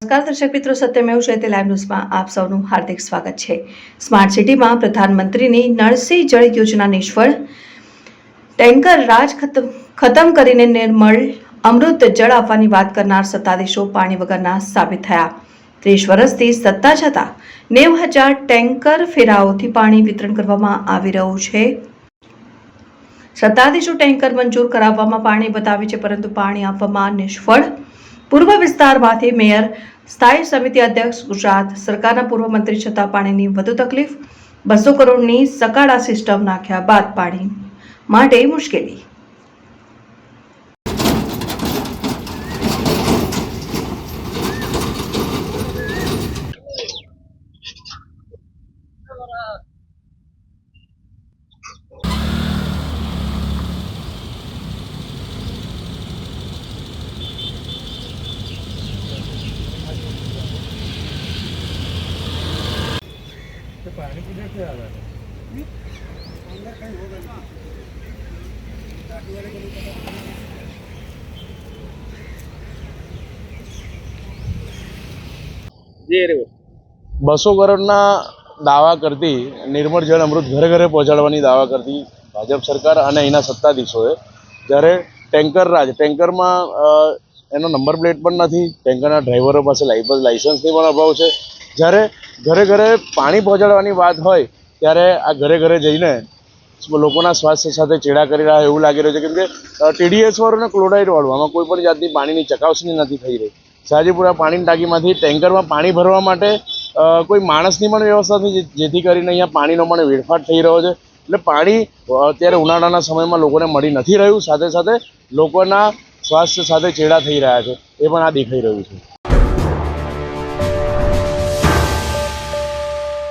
નમસ્કાર દર્શક મિત્રો, સત્યમેવ જયતે લાઈવ ન્યૂઝમાં આપ સૌનું હાર્દિક સ્વાગત છે। સ્માર્ટ સિટીમાં પ્રધાનમંત્રીની નળ સે જળ યોજના નિષ્ફળ, ટેન્કર રાજ ખતમ કરીને નિર્મળ અમૃત જળ આપવાની વાત કરનાર સત્તાધીશો પાણી વગરના સાબિત થયા। 30 વર્ષથી સત્તા છતાં 90,000 ટેન્કર ફેરાઓથી પાણી વિતરણ કરવામાં આવી રહ્યું છે। સત્તાધીશો ટેન્કર મંજૂર કરાવવામાં પાણી બતાવે છે, પરંતુ પાણી આપવામાં નિષ્ફળ। પૂર્વ વિસ્તારમાંથી મેયર, સ્થાયી સમિતિ અધ્યક્ષ, ગુજરાત સરકારના પૂર્વ મંત્રી છતાં પાણીની વધુ તકલીફ। 200 કરોડની સકાળા સિસ્ટમ નાખ્યા બાદ પાણી માટે મુશ્કેલી। पानी किधर से आ रहा है? अंदर कहीं होगा ना। જે 200 કરોડના દાવા કરતી નિર્મળ જળ અમૃત ઘરે ઘરે પહોંચાડવાની દાવા કરતી ભાજપ સરકાર અને અહીંના સત્તાધીશોએ જ્યારે ટેન્કરમાં એનો નંબર પ્લેટ પણ નથી, ટેન્કરના ડ્રાઈવરો પાસે લાઇસન્સની પણ અભાવ છે। જ્યારે ઘરે ઘરે પાણી પહોંચાડવાની વાત હોય ત્યારે આ ઘરે ઘરે જઈને લોકોના સ્વાસ્થ્ય સાથે ચેડા કરી રહ્યા એવું લાગી રહ્યું છે, કેમ કે TDS વાળું અને ક્લોરાઇડ વાળું આમાં કોઈ પણ જાતની પાણીની ચકાસણી નથી થઈ રહી। શાહજીપુરા પાણીની ટાંકીમાંથી ટેન્કરમાં પાણી ભરવા માટે કોઈ માણસની પણ વ્યવસ્થા નથી, જેથી કરીને અહીંયા પાણીનો પણ વેડફાટ થઈ રહ્યો છે। એટલે પાણી અત્યારે ઉનાળાના સમયમાં લોકોને મળી નથી રહ્યું, સાથે સાથે લોકોના સ્વાસ્થ્ય સાથે ચેડા થઈ રહ્યા છે, એ પણ આ દેખાઈ રહ્યું છે।